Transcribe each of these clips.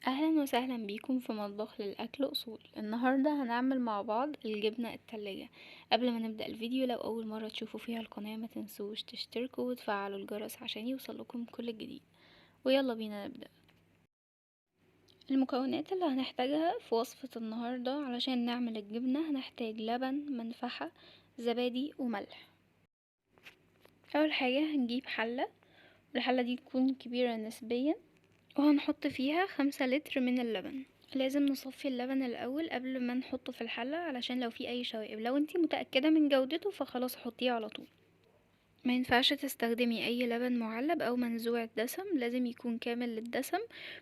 اهلا وسهلا بيكم في مطبخ للاكل اصول. النهارده هنعمل مع بعض الجبنه التلاجة. قبل ما نبدا الفيديو، لو اول مره تشوفوا فيها القناه ما تنسوش تشتركوا وتفعلوا الجرس عشان يوصلكم كل جديد. ويلا بينا نبدا. المكونات اللي هنحتاجها في وصفه النهارده علشان نعمل الجبنه: هنحتاج لبن، منفعه، زبادي، وملح. اول حاجه هنجيب حله، الحله دي تكون كبيره نسبيا، وهنحط فيها 5 لتر من اللبن. لازم نصفي اللبن الاول قبل ما نحطه في الحله علشان لو في اي شوائب. لو انتي متاكده من جودته فخلاص حطيه على طول. ما ينفعش تستخدمي اي لبن معلب او منزوع الدسم، لازم يكون كامل الدسم.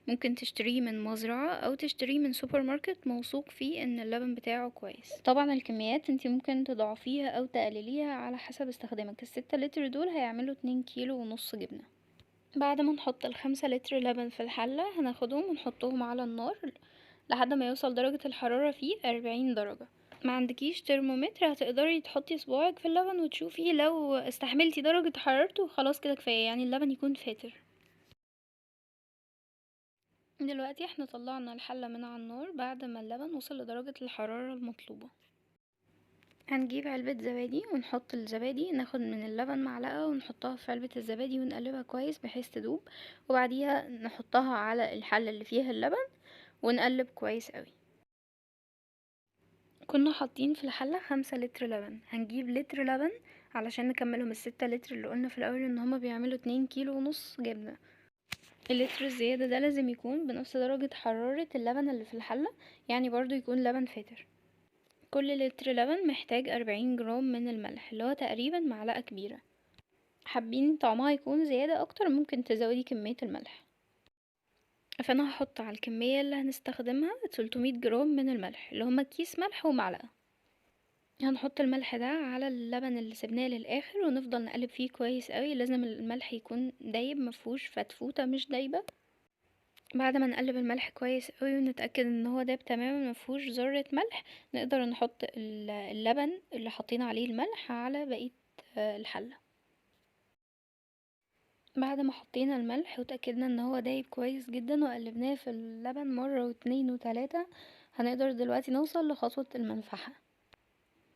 ممكن تشتريه من مزرعة او تشتريه من سوبر ماركت موثوق فيه ان اللبن بتاعه كويس. طبعا الكميات انتي ممكن تضعفيها او تقلليها على حسب استخدامك. ال6 لتر دول هيعملوا 2 كيلو ونص جبنة. بعد ما نحط ال5 لتر لبن في الحلة هناخدهم ونحطهم على النار لحد ما يوصل درجة الحرارة فيه 40 درجة. ما عندكيش ترمومتر هتقدري تحطي صباعك في اللبن وتشوفي، لو استحملتي درجة حرارته خلاص كده كفاية، يعني اللبن يكون فاتر. دلوقتي احنا طلعنا الحلة من على النار بعد ما اللبن وصل لدرجة الحرارة المطلوبة. هنجيب علبة زبادي ونحط الزبادي، ناخد من اللبن معلقة ونحطها في علبة الزبادي ونقلبها كويس بحيث تدوب، وبعديها نحطها على الحلة اللي فيها اللبن ونقلب كويس قوي. كنا حاطين في الحلة 5 لتر لبن، هنجيب لتر لبن علشان نكملهم ال6 لتر اللي قلنا في الاول ان هما بيعملوا 2 كيلو ونص جبنة. اللتر الزيادة ده لازم يكون بنفس درجة حرارة اللبن اللي في الحلة، يعني برضو يكون لبن فاتر. كل لتر لبن محتاج 40 جرام من الملح اللي هو تقريبا معلقة كبيرة. حابين طعمها يكون زيادة اكتر ممكن تزودي كمية الملح. فانا هحط على الكمية اللي هنستخدمها 300 جرام من الملح اللي هما كيس ملح ومعلقة. هنحط الملح ده على اللبن اللي سبناه للاخر ونفضل نقلب فيه كويس قوي. لازم الملح يكون دايب مفهوش فتفوتة مش دايبة. بعد ما نقلب الملح كويس قوي ونتأكد ان هو داب تماما مفهوش ذرة ملح، نقدر نحط اللبن اللي حطينا عليه الملح على بقية الحلة. بعد ما حطينا الملح وتأكدنا ان هو دايب كويس جدا وقلبناه في اللبن مرة واتنين وتلاتة، هنقدر دلوقتي نوصل لخطوة المنفعة.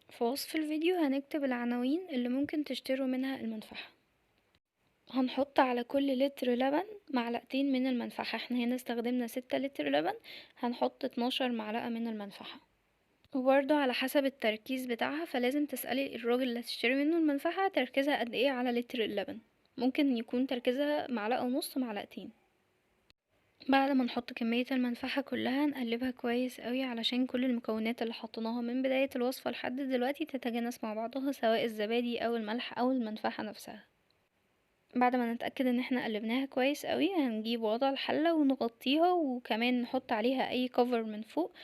في وصف الفيديو هنكتب العناوين اللي ممكن تشتروا منها المنفعة. هنحط على كل لتر لبن معلقتين من المنفعة. احنا هنا استخدمنا 6 لتر لبن، هنحط 12 معلقة من المنفعة. وبرضه على حسب التركيز بتاعها، فلازم تسألي الراجل اللي هتشتري منه المنفعة تركيزها قد ايه على لتر اللبن. ممكن يكون تركيزها معلقة ونص، معلقتين. بعد ما نحط كمية المنفعة كلها نقلبها كويس قوي علشان كل المكونات اللي حطيناها من بداية الوصفة لحد دلوقتي تتجانس مع بعضها، سواء الزبادي او الملح او المنفعة نفسها. بعد ما نتأكد ان احنا قلبناها كويس قوي هنجيب وضع الحلة ونغطيها، وكمان نحط عليها اي كفر من فوق،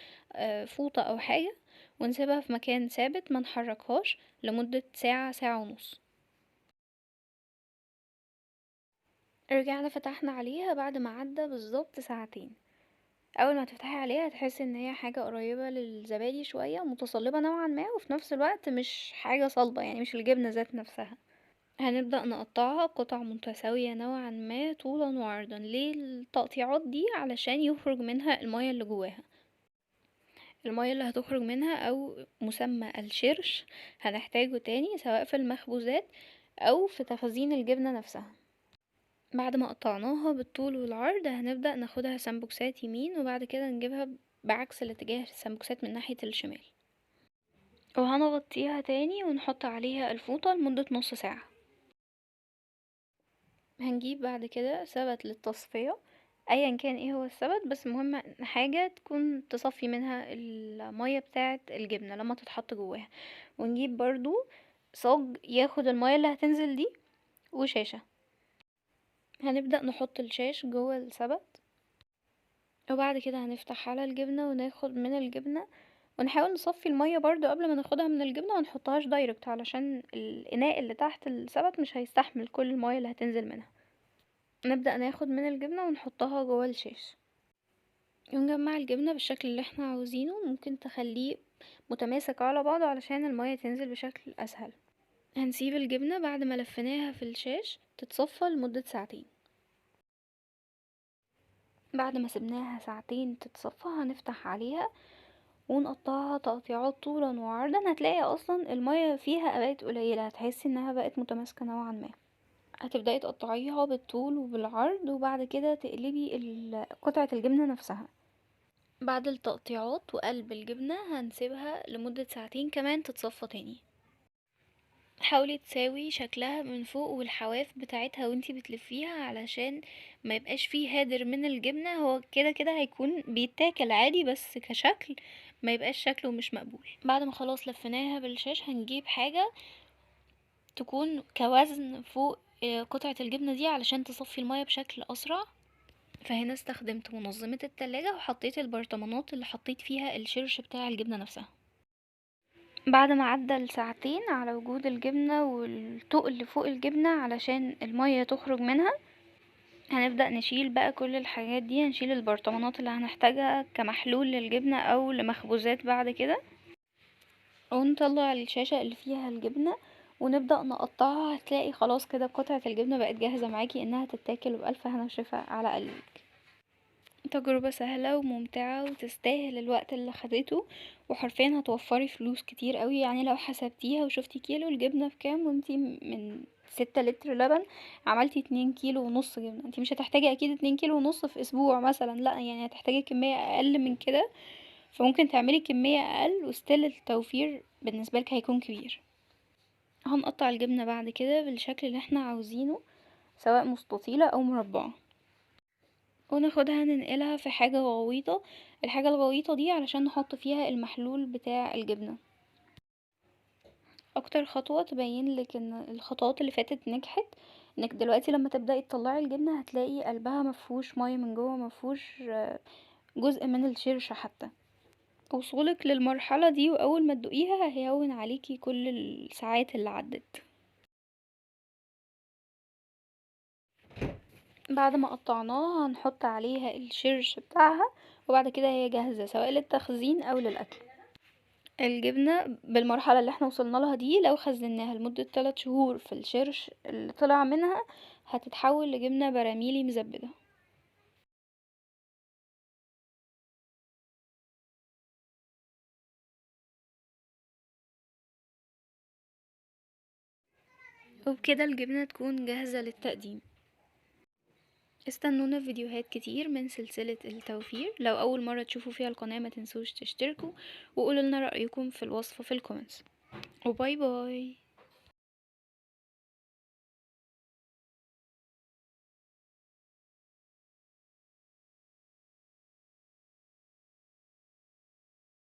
فوطة او حاجة، ونسيبها في مكان ثابت ما نحركهاش لمدة ساعة، ساعة ونص. رجعنا فتحنا عليها بعد ما عدى بالظبط ساعتين. اول ما تفتحي عليها هتحسي ان هي حاجة قريبة للزبادي شوية، متصلبة نوعا ما، وفي نفس الوقت مش حاجة صلبة، يعني مش الجبنة ذات نفسها. هنبدأ نقطعها قطع متساوية نوعا ما طولا وعرضا. ليه التقطيعات دي؟ علشان يخرج منها المية اللي جواها. المية اللي هتخرج منها او مسمى الشرش هنحتاجه تاني سواء في المخبوزات او في تخزين الجبنة نفسها. بعد ما قطعناها بالطول والعرض هنبدأ ناخدها سمبوكسات يمين، وبعد كده نجيبها بعكس الاتجاه، السمبوكسات من ناحية الشمال، وهنغطيها تاني ونحط عليها الفوطة لمدة نص ساعة. هنجيب بعد كده سبت للتصفية، ايا كان ايه هو السبت، بس مهم حاجة تكون تصفي منها المية بتاعة الجبنة لما تتحط جواها. ونجيب برضو صاج ياخد المية اللي هتنزل دي، وشاشة. هنبدأ نحط الشاش جوه السبت، وبعد كده هنفتح على الجبنة وناخد من الجبنة، ونحاول نصفي المية برضو قبل ما ناخدها من الجبنة، ونحطهاش دايركت علشان الاناء اللي تحت السبت مش هيستحمل كل المية اللي هتنزل منها. نبدأ ناخد من الجبنة ونحطها جوه الشاش، ونجمع الجبنة بالشكل اللي احنا عاوزينه. ممكن تخليه متماسك على بعضه علشان المية تنزل بشكل اسهل. هنسيب الجبنة بعد ما لفيناها في الشاش تتصفى لمدة ساعتين. بعد ما سيبناها ساعتين تتصفى هنفتح عليها ونقطعها تقطيعات طولا وعرضا. هتلاقي اصلا المية فيها بقت قليلة، هتحسي انها بقت متماسكة نوعا ما. هتبدأي تقطعيها بالطول وبالعرض، وبعد كده تقلبي قطعة الجبنة نفسها. بعد التقطيعات وقلب الجبنة هنسيبها لمدة ساعتين كمان تتصفى تاني. حاولي تساوي شكلها من فوق والحواف بتاعتها وانتي بتلفيها علشان ما يبقاش فيه هادر من الجبنة. هو كده كده هيكون بيتاكل عادي، بس كشكل ما يبقاش شكله مش مقبول. بعد ما خلاص لفيناها بالشاش هنجيب حاجة تكون كوزن فوق قطعة الجبنة دي علشان تصفي المية بشكل أسرع. فهنا استخدمت منظمة التلاجة وحطيت البرطمانات اللي حطيت فيها الشرش بتاع الجبنة نفسها. بعد ما عدى الساعتين على وجود الجبنة والتقل فوق الجبنة علشان المية تخرج منها، هنبدأ نشيل بقى كل الحاجات دي. هنشيل البرطمانات اللي هنحتاجها كمحلول للجبنة او لمخبوزات بعد كده، ونطلع الشاشة اللي فيها الجبنة ونبدأ نقطعها. هتلاقي خلاص كده قطعة الجبنة بقت جاهزة معاكي انها تتاكل، وبألف هنا وشفا على قلبك. تجربة سهلة وممتعة وتستاهل الوقت اللي خدته، وحرفيا هتوفري فلوس كتير قوي. يعني لو حسبتيها وشفتي كيلو الجبنة بكام وانتي من 6 لتر لبن عملتي 2 كيلو ونص جبنة، انتي مش هتحتاجي اكيد 2 كيلو ونص في اسبوع مثلا، لا يعني هتحتاجي كمية اقل من كده. فممكن تعملي كمية اقل وستيل التوفير بالنسبة لك هيكون كبير. هنقطع الجبنة بعد كده بالشكل اللي احنا عاوزينه، سواء مستطيلة او مربعة، وناخدها ننقلها في حاجة غويطة. الحاجة الغويطة دي علشان نحط فيها المحلول بتاع الجبنة. اكتر خطوة تبين لك ان الخطوات اللي فاتت نجحت، انك دلوقتي لما تبدأي تطلعي الجبنة هتلاقي قلبها مفهوش مية من جوه، مفهوش جزء من الشرشة حتى. وصولك للمرحلة دي واول ما تدوقيها هيهون عليكي كل الساعات اللي عدت. بعد ما قطعناها هنحط عليها الشرش بتاعها، وبعد كده هي جاهزة سواء للتخزين او للاكل. الجبنة بالمرحلة اللي احنا وصلنا لها دي لو خزناها لمدة 3 شهور في الشرش اللي طلع منها هتتحول لجبنة براميلي مزبدة. وبكده الجبنة تكون جاهزة للتقديم. استنونا في فيديوهات كتير من سلسلة التوفير. لو اول مرة تشوفوا فيها القناة ما تنسوش تشتركوا وقولوا لنا رأيكم في الوصفة في الكومنتس. وباي باي.